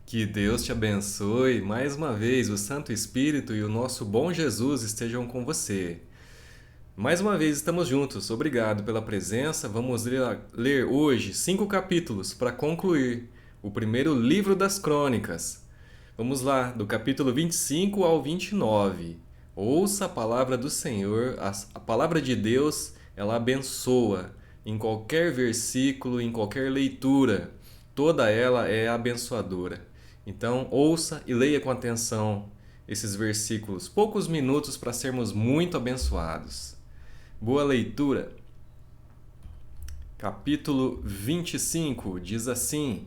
Que Deus te abençoe. Mais uma vez, o Santo Espírito e o nosso bom Jesus estejam com você. Mais uma vez estamos juntos. Obrigado pela presença. Vamos ler hoje 5 capítulos para concluir o primeiro livro das Crônicas. Vamos lá, do capítulo 25 ao 29. Ouça a palavra do Senhor, a palavra de Deus, ela abençoa em qualquer versículo, em qualquer leitura. Toda ela é abençoadora. Então, ouça e leia com atenção esses versículos, poucos minutos para sermos muito abençoados. Boa leitura. Capítulo 25 diz assim: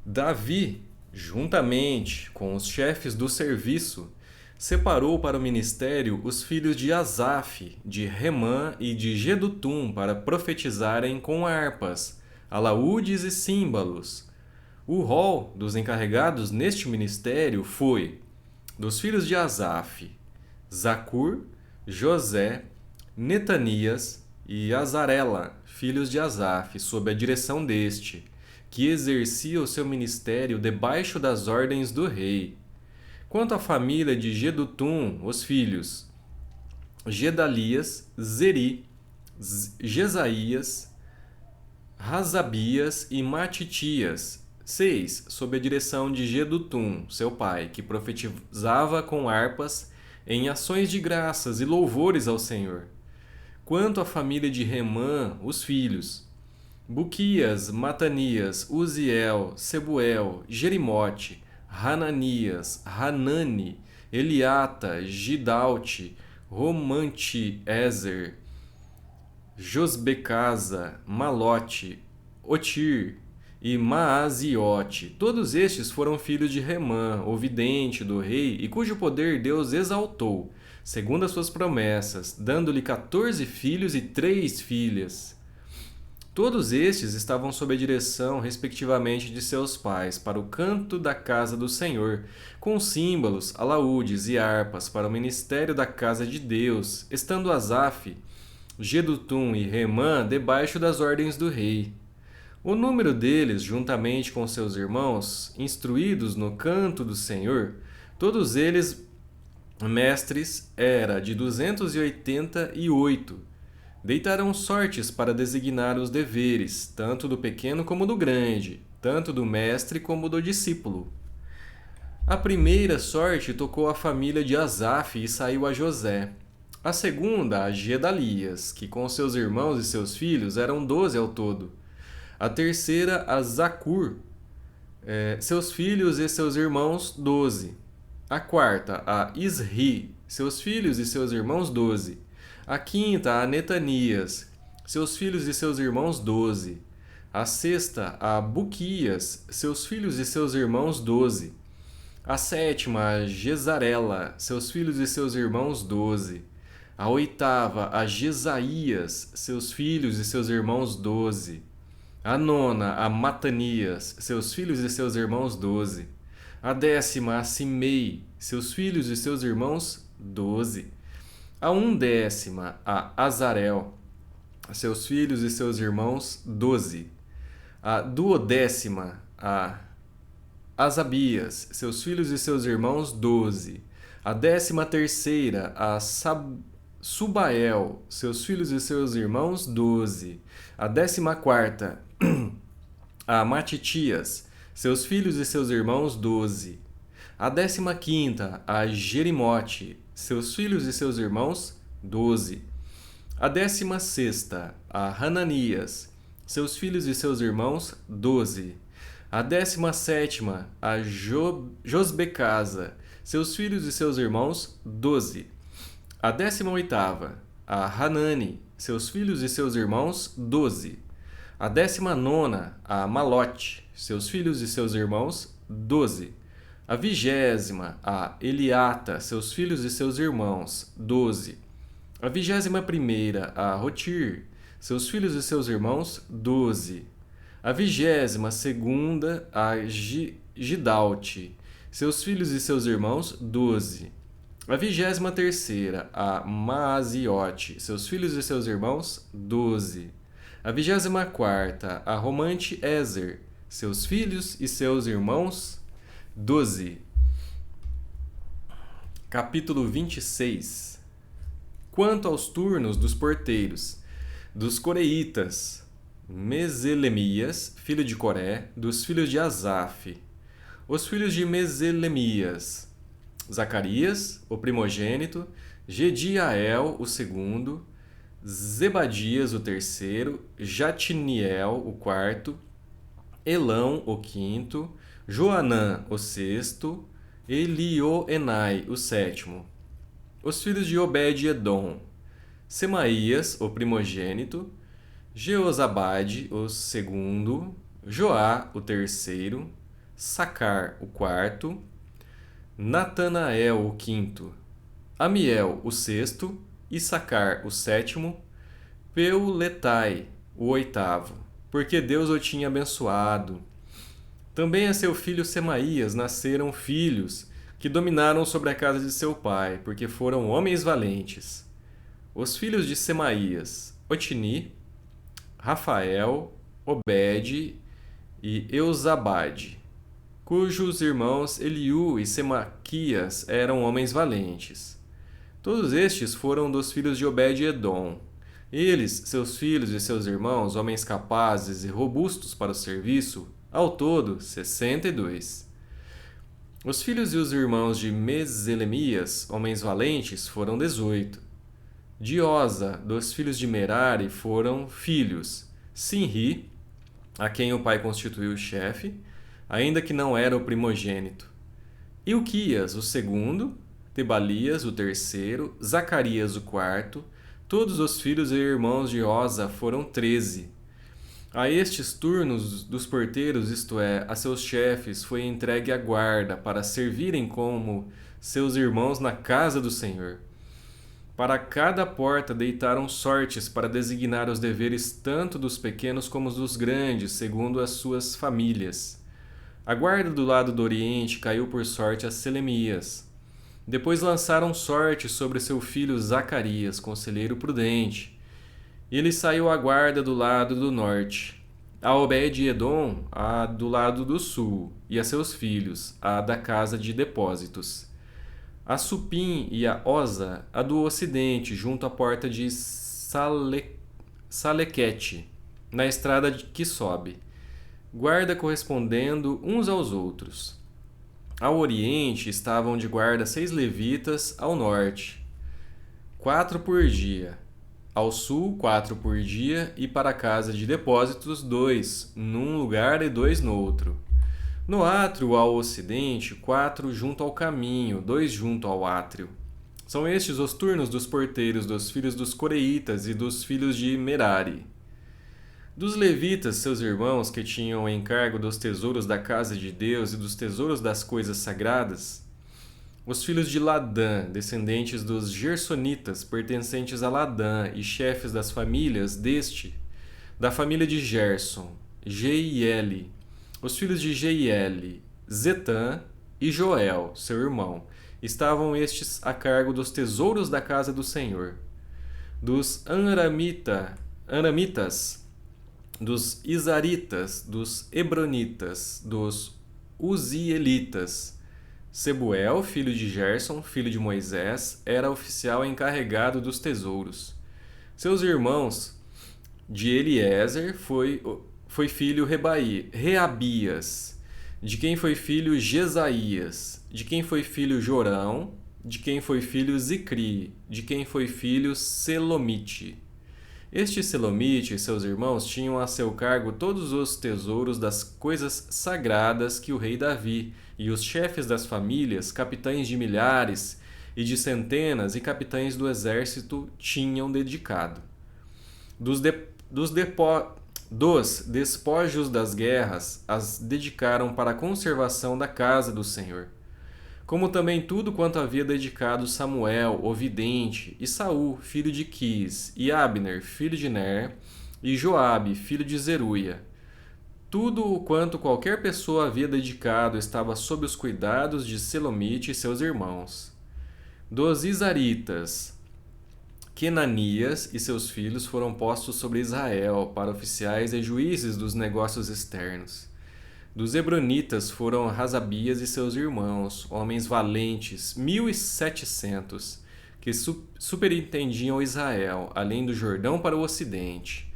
Davi, juntamente com os chefes do serviço, separou para o ministério os filhos de Asaf, de Remã e de Jedutum para profetizarem com harpas, alaúdes e símbolos. O rol dos encarregados neste ministério foi dos filhos de Asaf, Zacur, José, Netanias e Azarela, filhos de Asaf, sob a direção deste, que exercia o seu ministério debaixo das ordens do rei. Quanto à família de Jedutum, os filhos Gedalias, Zeri, Jesaías, Razabias e Matitias, 6. Sob a direção de Jedutum, seu pai, que profetizava com harpas em ações de graças e louvores ao Senhor. Quanto à família de Remã, os filhos Buquias, Matanias, Uziel, Sebuel, Jerimote, Hananias, Hanani, Eliata, Gidalte, Romante-Ezer, Josbecasa, Malote, Otir e Maaziote. Todos estes foram filhos de Remã, o vidente do rei, e cujo poder Deus exaltou, segundo as suas promessas, dando-lhe 14 filhos e 3 filhas. Todos estes estavam sob a direção, respectivamente, de seus pais, para o canto da casa do Senhor, com símbolos, alaúdes e harpas para o ministério da casa de Deus, estando Asaf, Jedutum e Remã debaixo das ordens do rei. O número deles, juntamente com seus irmãos, instruídos no canto do Senhor, todos eles mestres, era de 288. Deitaram sortes para designar os deveres, tanto do pequeno como do grande, tanto do mestre como do discípulo. A primeira sorte tocou a família de Asaf e saiu a José. A segunda, a Gedalias, que com seus irmãos e seus filhos eram 12 ao todo. A terceira, a Zacur, seus filhos e seus irmãos, 12. A quarta, a Isri, seus filhos e seus irmãos, 12. A quinta, a Netanias, seus filhos e seus irmãos, 12. A sexta, a Buquias, seus filhos e seus irmãos, 12. A sétima, a Gesarela, seus filhos e seus irmãos, 12. A oitava, a Jesaías, seus filhos e seus irmãos, 12. A nona, a Matanias, seus filhos e seus irmãos, 12. A décima, a Simei, seus filhos e seus irmãos, 12. A undécima, a Azarel, seus filhos e seus irmãos, 12. A duodécima, a Asabias, seus filhos e seus irmãos, 12. A 13ª, a Subael, seus filhos e seus irmãos, 12. A 14ª, a Matitias, seus filhos e seus irmãos, 12. A 15ª, a Jerimote, seus filhos e seus irmãos, 12. A 16ª, a Hananias, seus filhos e seus irmãos, 12. A 17ª, a Josbecasa, seus filhos e seus irmãos, 12. A 18ª, a Hanani, seus filhos e seus irmãos, 12. A 19ª, a Malote, seus filhos e seus irmãos, 12. A 20ª, a Eliata, seus filhos e seus irmãos, 12. A 21ª, a Rotir, seus filhos e seus irmãos, 12. A 22ª, a Gidalte, seus filhos e seus irmãos, 12. A 23ª, a Maaziote, seus filhos e seus irmãos, 12. A 24ª, a Romante-Ezer, seus filhos e seus irmãos, 12. Capítulo 26. Quanto aos turnos dos porteiros, dos coreitas, Meselemias, filho de Coré, dos filhos de Asaf. Os filhos de Meselemias: Zacarias, o primogênito, Jediael, o segundo, Zebadias, o terceiro, Jatiniel, o quarto, Elão, o quinto, Joanã, o sexto, Elioenai, o sétimo. Os filhos de Obed-edom: Semaías, o primogênito, Jeozabade, o segundo, Joá, o terceiro, Sacar, o quarto, Natanael, o quinto, Amiel, o sexto, Issacar, o sétimo, Peuletai, o oitavo, porque Deus o tinha abençoado. Também a seu filho Semaías nasceram filhos, que dominaram sobre a casa de seu pai, porque foram homens valentes. Os filhos de Semaías: Otni, Rafael, Obed e Eusabade, cujos irmãos Eliú e Semaquias eram homens valentes. Todos estes foram dos filhos de Obed-edom. Eles, seus filhos e seus irmãos, homens capazes e robustos para o serviço, ao todo 62. Os filhos e os irmãos de Meselemias, homens valentes, foram 18. De Oza, dos filhos de Merari, foram filhos Sinri, a quem o pai constituiu chefe, ainda que não era o primogênito, Ilquias, o segundo, Tebalias, o terceiro, Zacarias, o quarto. Todos os filhos e irmãos de Oza foram 13. A estes turnos dos porteiros, isto é, a seus chefes, foi entregue a guarda para servirem como seus irmãos na casa do Senhor. Para cada porta deitaram sortes para designar os deveres tanto dos pequenos como dos grandes, segundo as suas famílias. A guarda do lado do oriente caiu por sorte a Selemias. Depois lançaram sorte sobre seu filho Zacarias, conselheiro prudente. Ele saiu à guarda do lado do norte. A Obed-edom, a do lado do sul, e a seus filhos, a da casa de depósitos. A Supim e a Oza, a do ocidente, junto à porta de Salequete, na estrada que sobe. Guarda correspondendo uns aos outros. Ao oriente estavam de guarda 6 levitas, ao norte, 4 por dia. Ao sul, 4 por dia, e para a casa de depósitos, 2, num lugar e 2 no outro. No átrio ao ocidente, 4 junto ao caminho, 2 junto ao átrio. São estes os turnos dos porteiros dos filhos dos coreitas e dos filhos de Merari. Dos levitas, seus irmãos, que tinham o encargo dos tesouros da casa de Deus e dos tesouros das coisas sagradas, os filhos de Ladã, descendentes dos Gersonitas, pertencentes a Ladã e chefes das famílias deste, da família de Gerson, Jeieli. Os filhos de Jeieli, Zetã e Joel, seu irmão, estavam estes a cargo dos tesouros da casa do Senhor. Dos Anamitas, dos Izaritas, dos Hebronitas, dos Uzielitas. Sebuel, filho de Gerson, filho de Moisés, era oficial encarregado dos tesouros. Seus irmãos, de Eliezer, foi filho Reabias, de quem foi filho Jesaías, de quem foi filho Jorão, de quem foi filho Zicri, de quem foi filho Selomite. Este Selomite e seus irmãos tinham a seu cargo todos os tesouros das coisas sagradas que o rei Davi e os chefes das famílias, capitães de milhares e de centenas e capitães do exército tinham dedicado. Dos despojos das guerras as dedicaram para a conservação da casa do Senhor, como também tudo quanto havia dedicado Samuel, o vidente, e Saul, filho de Quis, e Abner, filho de Ner, e Joabe, filho de Zeruia. Tudo o quanto qualquer pessoa havia dedicado estava sob os cuidados de Selomite e seus irmãos. Dos Izaritas, Quenanias e seus filhos foram postos sobre Israel para oficiais e juízes dos negócios externos. Dos Hebronitas foram Razabias e seus irmãos, homens valentes, 1.700, que superintendiam Israel, além do Jordão para o ocidente,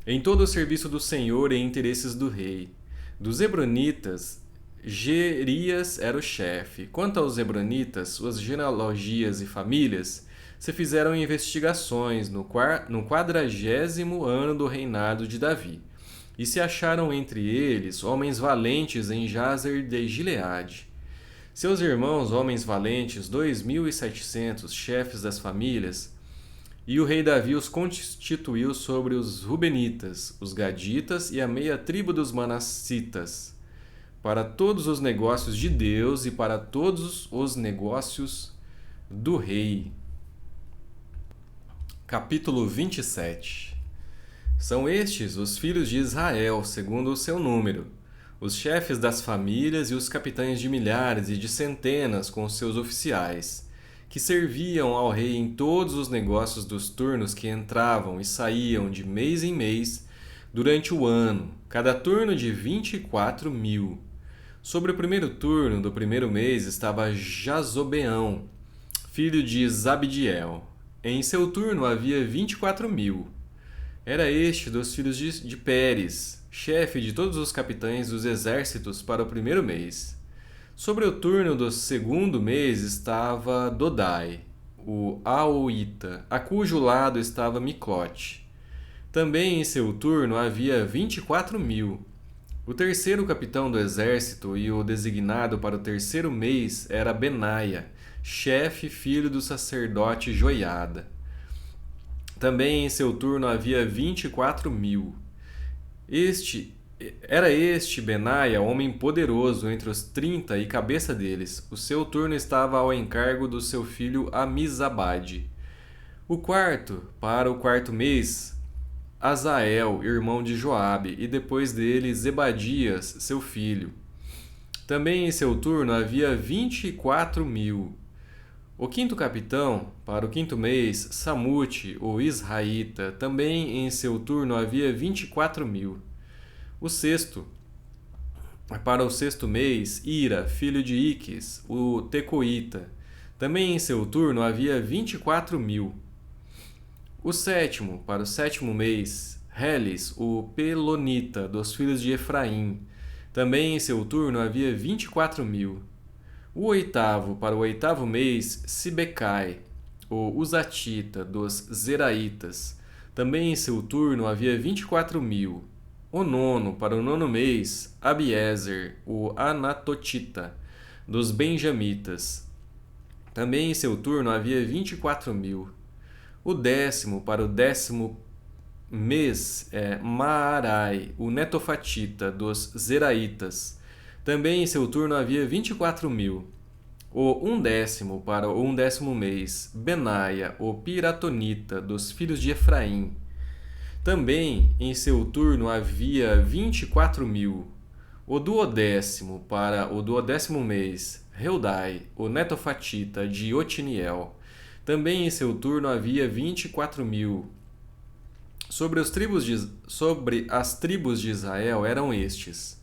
em todo o serviço do Senhor e interesses do rei. Dos Hebronitas, Gerias era o chefe. Quanto aos Hebronitas, suas genealogias e famílias, se fizeram investigações no 40º ano do reinado de Davi, e se acharam entre eles homens valentes em Jazer de Gileade. Seus irmãos, homens valentes, 2.700, chefes das famílias, e o rei Davi os constituiu sobre os Rubenitas, os Gaditas e a meia tribo dos Manassitas, para todos os negócios de Deus e para todos os negócios do rei. Capítulo 27. São estes os filhos de Israel, segundo o seu número, os chefes das famílias e os capitães de milhares e de centenas com os seus oficiais, que serviam ao rei em todos os negócios dos turnos que entravam e saíam de mês em mês durante o ano, cada turno de 24.000. Sobre o primeiro turno do primeiro mês estava Jazobeão, filho de Zabdiel. Em seu turno havia 24.000. Era este dos filhos de Pérez, chefe de todos os capitães dos exércitos para o primeiro mês. Sobre o turno do segundo mês estava Dodai, o Aoita, a cujo lado estava Miclote. Também em seu turno havia 24.000. O terceiro capitão do exército e o designado para o terceiro mês era Benaia, chefe filho do sacerdote Joiada. Também em seu turno havia 24.000. Era este Benaia, homem poderoso entre os 30 e cabeça deles. O seu turno estava ao encargo do seu filho Amizabade. Para o quarto mês, Azael, irmão de Joabe, e depois dele Zebadias, seu filho. Também em seu turno havia 24.000. O quinto capitão, para o quinto mês, Samute, o Israelita, também em seu turno havia 24.000. O sexto, para o sexto mês, Ira, filho de Iques, o Tecoíta, também em seu turno havia 24.000. O sétimo, para o sétimo mês, Heles, o Pelonita, dos filhos de Efraim, também em seu turno havia 24.000. O oitavo, para o oitavo mês, Sibecai, o Uzatita, dos Zeraitas, também em seu turno havia 24.000. O nono, para o nono mês, Abiezer, o Anatotita, dos Benjamitas, também em seu turno havia 24.000. O décimo, para o décimo mês, Maarai, o Netofatita, dos Zeraitas, também em seu turno havia 24.000. O undécimo, para o undécimo mês, Benaia, o Piratonita, dos filhos de Efraim, também em seu turno havia 24.000. O duodécimo, para o duodécimo mês, Heldai, o Netofatita, de Otiniel, também em seu turno havia 24.000. Sobre as tribos de Israel eram estes.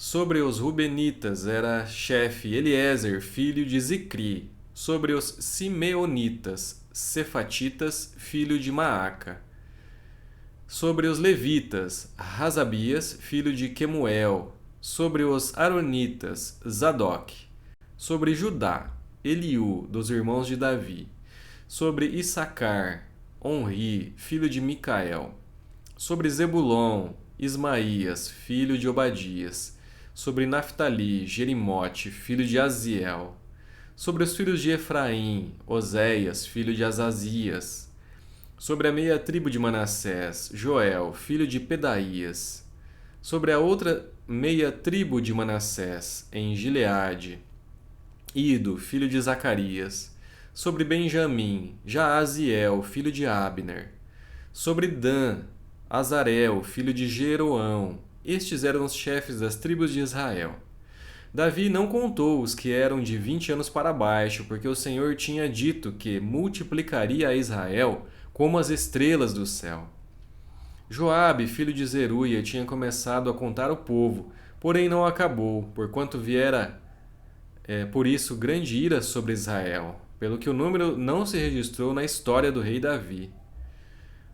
Sobre os Rubenitas era chefe Eliezer, filho de Zicri. Sobre os Simeonitas, Cefatitas, filho de Maaca. Sobre os Levitas, Razabias, filho de Quemuel. Sobre os Aronitas, Zadok. Sobre Judá, Eliú, dos irmãos de Davi. Sobre Issacar, Onri, filho de Micael. Sobre Zebulon, Ismaías, filho de Obadias. Sobre Naftali, Jerimote, filho de Aziel. Sobre os filhos de Efraim, Oséias, filho de Azazias. Sobre a meia tribo de Manassés, Joel, filho de Pedaías. Sobre a outra meia tribo de Manassés, em Gileade, Ido, filho de Zacarias. Sobre Benjamim, Jaaziel, filho de Abner. Sobre Dan, Azarel, filho de Jeroão. Estes eram os chefes das tribos de Israel. Davi não contou os que eram de 20 anos para baixo, porque o Senhor tinha dito que multiplicaria a Israel como as estrelas do céu. Joabe, filho de Zeruia, tinha começado a contar o povo, Porém não acabou, porquanto viera por isso grande ira sobre Israel, pelo que o número não se registrou na história do rei Davi.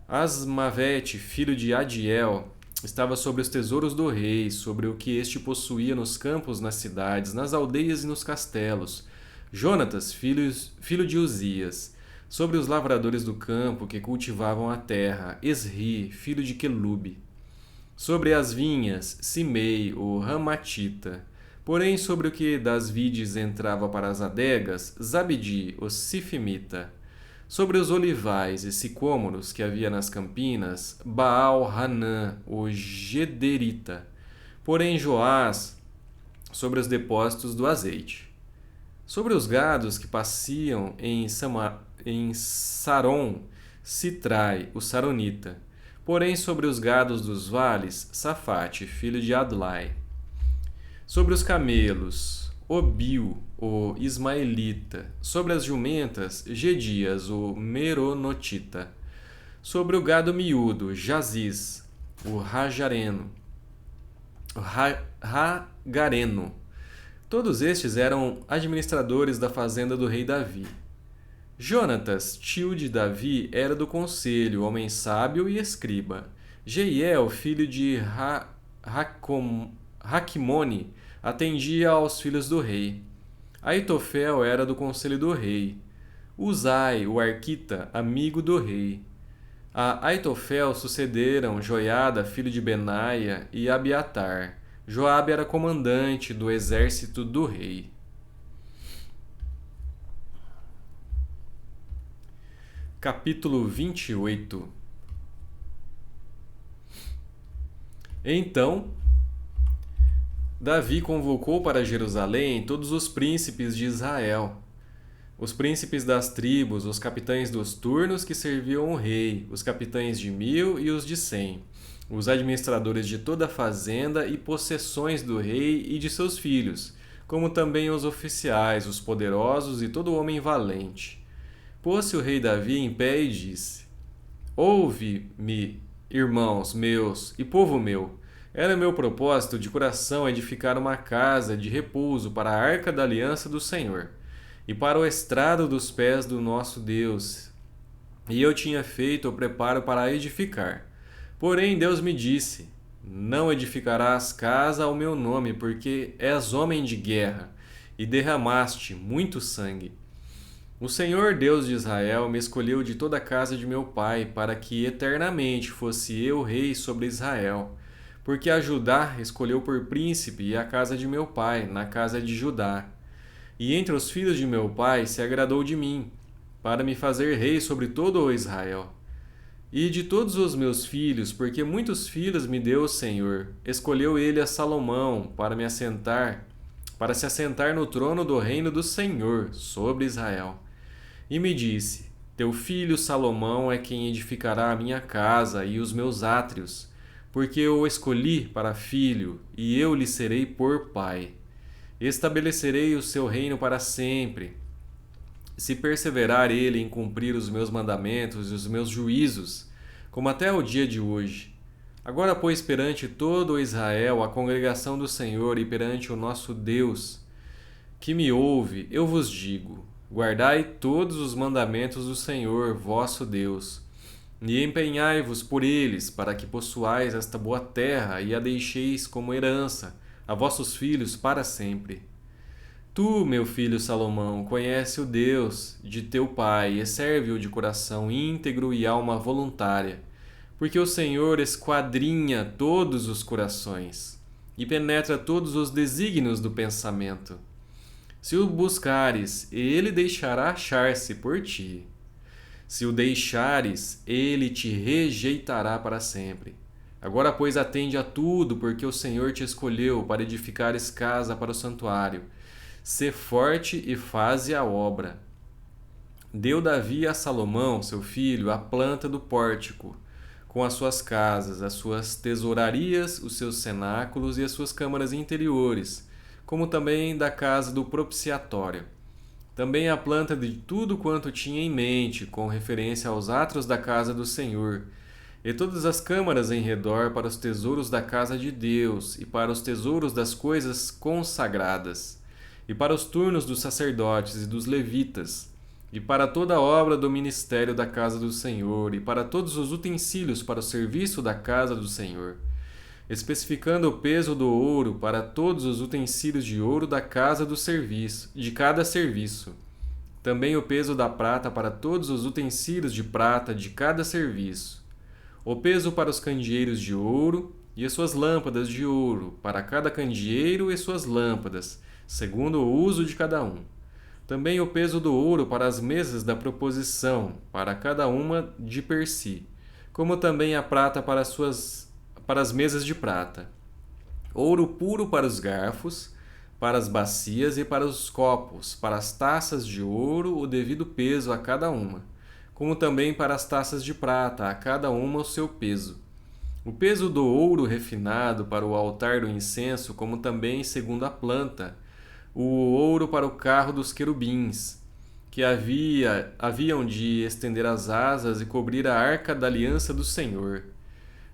Asmavete, filho de Adiel, estava sobre os tesouros do rei, sobre o que este possuía nos campos, nas cidades, nas aldeias e nos castelos. Jonatas, filho de Uzias, sobre os lavradores do campo que cultivavam a terra. Esri, filho de Quelube. Sobre as vinhas, Simei, o Ramatita. Porém, sobre o que das vides entrava para as adegas, Zabdi, o Sifimita. Sobre os olivais e sicômoros que havia nas campinas, Baal-Hanã, o Gederita. Porém, Joás, sobre os depósitos do azeite. Sobre os gados que pasciam em Saron, Sitrai, o Saronita. Porém, sobre os gados dos vales, Safate, filho de Adlai. Sobre os camelos, Obil, o Ismaelita. Sobre as jumentas, Gedias, o Meronotita. Sobre o gado miúdo, Jaziz, o Rajareno. Ragareno. Todos estes eram administradores da fazenda do rei Davi. Jonatas, tio de Davi, era do conselho, homem sábio e escriba. Jeiel, filho de Raquimone, atendia aos filhos do rei. Aitofel era do conselho do rei. Uzai, o arquita, amigo do rei. A Aitofel sucederam Joiada, filho de Benaia, e Abiatar. Joabe era comandante do exército do rei. Capítulo 28. Então, Davi convocou para Jerusalém todos os príncipes de Israel, os príncipes das tribos, os capitães dos turnos que serviam o rei, os capitães de 1000 e os de 100, os administradores de toda a fazenda e possessões do rei e de seus filhos, como também os oficiais, os poderosos e todo homem valente. Pôs-se o rei Davi em pé e disse: Ouve-me, irmãos meus e povo meu. Era meu propósito de coração edificar uma casa de repouso para a arca da aliança do Senhor e para o estrado dos pés do nosso Deus. E eu tinha feito o preparo para edificar. Porém Deus me disse: Não edificarás casa ao meu nome, porque és homem de guerra e derramaste muito sangue. O Senhor Deus de Israel me escolheu de toda a casa de meu pai, para que eternamente fosse eu rei sobre Israel. Porque a Judá escolheu por príncipe e a casa de meu pai, na casa de Judá. E entre os filhos de meu pai se agradou de mim, para me fazer rei sobre todo o Israel. E de todos os meus filhos, porque muitos filhos me deu o Senhor, escolheu ele a Salomão para se assentar no trono do reino do Senhor sobre Israel. E me disse: Teu filho Salomão é quem edificará a minha casa e os meus átrios, porque eu o escolhi para filho, e eu lhe serei por pai. Estabelecerei o seu reino para sempre, se perseverar ele em cumprir os meus mandamentos e os meus juízos, como até o dia de hoje. Agora, pois, perante todo o Israel, a congregação do Senhor, e perante o nosso Deus, que me ouve, eu vos digo: guardai todos os mandamentos do Senhor, vosso Deus, e empenhai-vos por eles, para que possuais esta boa terra e a deixeis como herança a vossos filhos para sempre. Tu, meu filho Salomão, conhece o Deus de teu pai e serve-o de coração íntegro e alma voluntária, porque o Senhor esquadrinha todos os corações e penetra todos os desígnios do pensamento. Se o buscares, ele deixará achar-se por ti. Se o deixares, ele te rejeitará para sempre. Agora, pois, atende a tudo, porque o Senhor te escolheu para edificares casa para o santuário. Sê forte e faze a obra. Deu Davi a Salomão, seu filho, a planta do pórtico, com as suas casas, as suas tesourarias, os seus cenáculos e as suas câmaras interiores, como também da casa do propiciatório. Também a planta de tudo quanto tinha em mente, com referência aos átrios da casa do Senhor, e todas as câmaras em redor para os tesouros da casa de Deus, e para os tesouros das coisas consagradas, e para os turnos dos sacerdotes e dos levitas, e para toda a obra do ministério da casa do Senhor, e para todos os utensílios para o serviço da casa do Senhor, especificando o peso do ouro para todos os utensílios de ouro da casa do serviço, de cada serviço. Também o peso da prata para todos os utensílios de prata de cada serviço. O peso para os candeeiros de ouro e as suas lâmpadas de ouro, para cada candeeiro e suas lâmpadas, segundo o uso de cada um. Também o peso do ouro para as mesas da proposição, para cada uma de per si, como também a prata para as mesas de prata. Ouro puro para os garfos, para as bacias e para os copos, para as taças de ouro o devido peso a cada uma, como também para as taças de prata, a cada uma o seu peso. O peso do ouro refinado para o altar do incenso, como também segundo a planta, o ouro para o carro dos querubins, que haviam de estender as asas e cobrir a arca da aliança do Senhor.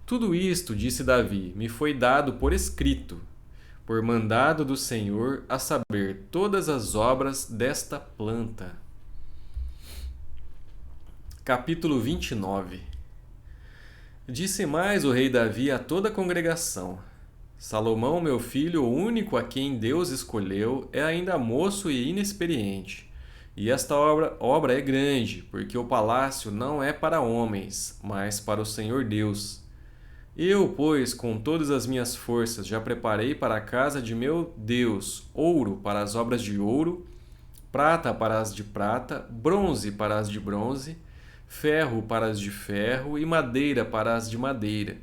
Tudo isto, disse Davi, me foi dado por escrito, por mandado do Senhor, a saber, todas as obras desta planta. Capítulo 29. Disse mais o rei Davi a toda a congregação: Salomão, meu filho, o único a quem Deus escolheu, é ainda moço e inexperiente. E esta obra é grande, porque o palácio não é para homens, mas para o Senhor Deus. Eu, pois, com todas as minhas forças, já preparei para a casa de meu Deus ouro para as obras de ouro, prata para as de prata, bronze para as de bronze, ferro para as de ferro e madeira para as de madeira.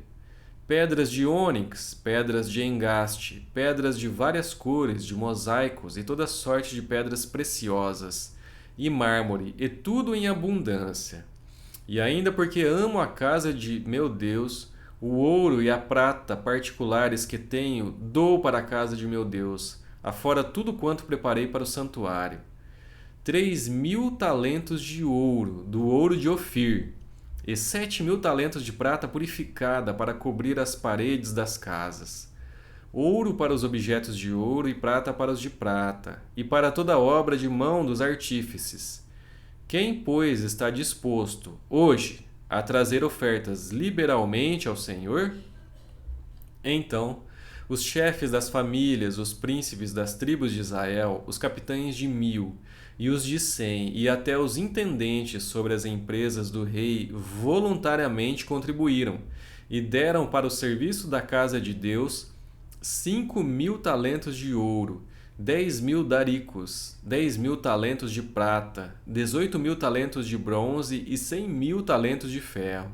Pedras de ônix, pedras de engaste, pedras de várias cores, de mosaicos e toda sorte de pedras preciosas, e mármore, e tudo em abundância. E ainda porque amo a casa de meu Deus, o ouro e a prata particulares que tenho, dou para a casa de meu Deus, afora tudo quanto preparei para o santuário. 3.000 talentos de ouro, do ouro de Ofir, e 7.000 talentos de prata purificada para cobrir as paredes das casas. Ouro para os objetos de ouro e prata para os de prata, e para toda a obra de mão dos artífices. Quem, pois, está disposto, hoje, a trazer ofertas liberalmente ao Senhor? Então, os chefes das famílias, os príncipes das tribos de Israel, os capitães de 1.000 e os de 100 e até os intendentes sobre as empresas do rei voluntariamente contribuíram e deram para o serviço da casa de Deus 5.000 talentos de ouro, 10.000 daricos, 10.000 talentos de prata, 18.000 talentos de bronze e 100.000 talentos de ferro.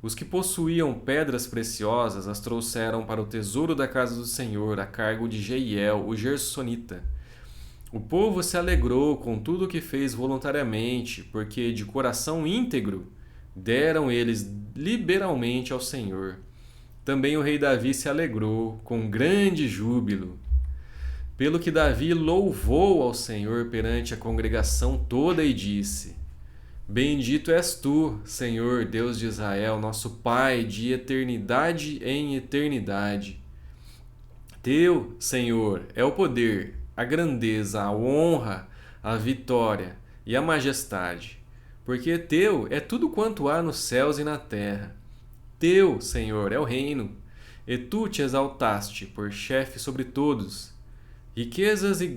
Os que possuíam pedras preciosas as trouxeram para o tesouro da casa do Senhor, a cargo de Jeiel, o gersonita. O povo se alegrou com tudo o que fez voluntariamente, porque de coração íntegro deram eles liberalmente ao Senhor. Também o rei Davi se alegrou com grande júbilo. Pelo que Davi louvou ao Senhor perante a congregação toda e disse: Bendito és tu, Senhor, Deus de Israel, nosso Pai, de eternidade em eternidade. Teu, Senhor, é o poder, a grandeza, a honra, a vitória e a majestade, porque teu é tudo quanto há nos céus e na terra. Teu, Senhor, é o reino, e tu te exaltaste por chefe sobre todos. Riquezas e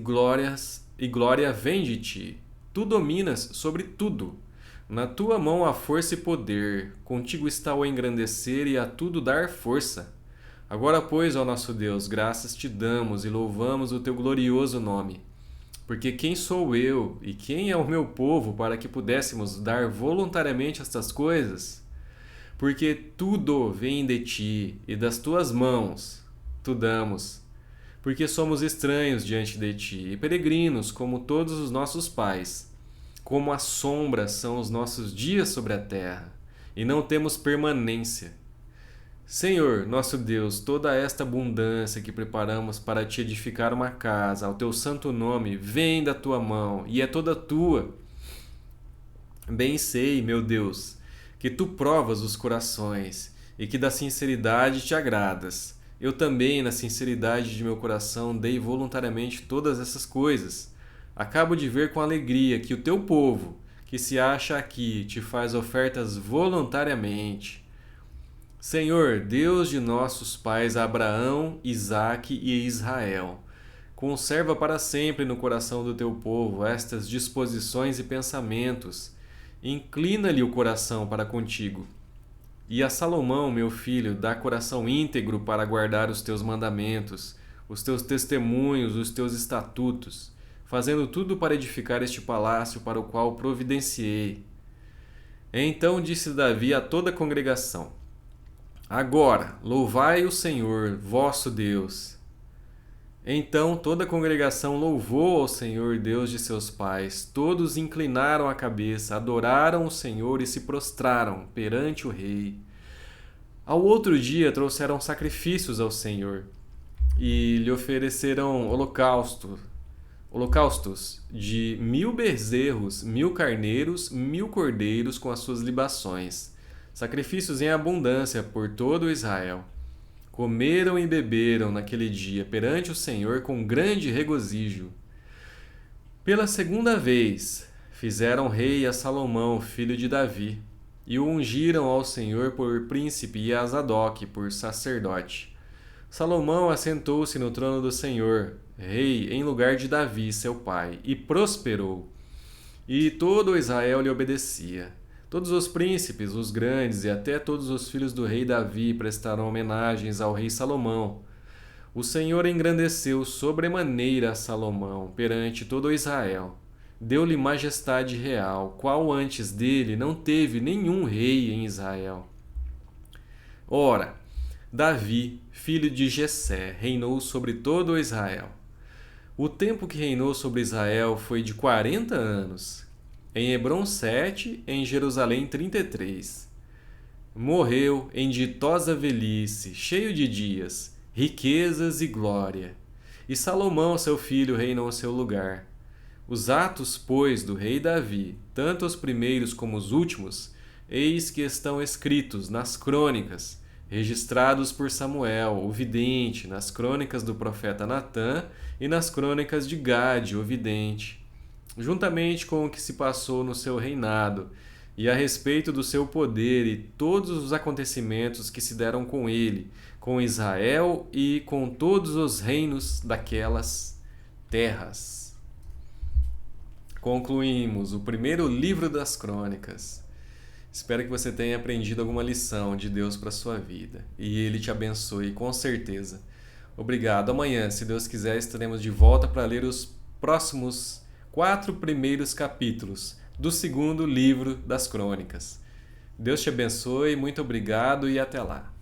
glória vêm de ti. Tu dominas sobre tudo. Na tua mão há força e poder. Contigo está o engrandecer e a tudo dar força. Agora, pois, ó nosso Deus, graças te damos e louvamos o teu glorioso nome. Porque quem sou eu e quem é o meu povo para que pudéssemos dar voluntariamente estas coisas? Porque tudo vem de ti e das tuas mãos tu damos. Porque somos estranhos diante de ti e peregrinos como todos os nossos pais. Como a sombra são os nossos dias sobre a terra, e não temos permanência. Senhor, nosso Deus, toda esta abundância que preparamos para te edificar uma casa, ao teu santo nome, vem da tua mão, e é toda tua. Bem sei, meu Deus, que tu provas os corações e que da sinceridade te agradas. Eu também, na sinceridade de meu coração, dei voluntariamente todas essas coisas. Acabo de ver com alegria que o teu povo, que se acha aqui, te faz ofertas voluntariamente. Senhor, Deus de nossos pais Abraão, Isaque e Israel, conserva para sempre no coração do teu povo estas disposições e pensamentos. Inclina-lhe o coração para contigo. E a Salomão, meu filho, dá coração íntegro para guardar os teus mandamentos, os teus testemunhos, os teus estatutos, fazendo tudo para edificar este palácio para o qual providenciei. Então disse Davi a toda a congregação: Agora, louvai o Senhor, vosso Deus. Então toda a congregação louvou ao Senhor, Deus de seus pais. Todos inclinaram a cabeça, adoraram o Senhor e se prostraram perante o rei. Ao outro dia trouxeram sacrifícios ao Senhor e lhe ofereceram holocaustos de 1000 bezerros, 1000 carneiros, 1000 cordeiros com as suas libações, sacrifícios em abundância por todo Israel. Comeram e beberam naquele dia perante o Senhor com grande regozijo. Pela segunda vez fizeram rei a Salomão, filho de Davi, e o ungiram ao Senhor por príncipe e a Zadoque por sacerdote. Salomão assentou-se no trono do Senhor, rei em lugar de Davi, seu pai, e prosperou. E todo Israel lhe obedecia. Todos os príncipes, os grandes e até todos os filhos do rei Davi prestaram homenagens ao rei Salomão. O Senhor engrandeceu sobremaneira a Salomão perante todo Israel. Deu-lhe majestade real, qual antes dele não teve nenhum rei em Israel. Ora, Davi, filho de Jessé, reinou sobre todo Israel. O tempo que reinou sobre Israel foi de 40 anos. Em Hebrom 7, em Jerusalém 33. Morreu em ditosa velhice, cheio de dias, riquezas e glória. E Salomão, seu filho, reinou em seu lugar. Os atos, pois, do rei Davi, tanto os primeiros como os últimos, eis que estão escritos nas crônicas, registrados por Samuel, o vidente, nas crônicas do profeta Natã e nas crônicas de Gade, o vidente, juntamente com o que se passou no seu reinado, e a respeito do seu poder e todos os acontecimentos que se deram com ele, com Israel e com todos os reinos daquelas terras. Concluímos o primeiro livro das crônicas. Espero que você tenha aprendido alguma lição de Deus para a sua vida. E Ele te abençoe, com certeza. Obrigado. Amanhã, se Deus quiser, estaremos de volta para ler os próximos 4 primeiros capítulos do segundo livro das crônicas. Deus te abençoe, muito obrigado e até lá.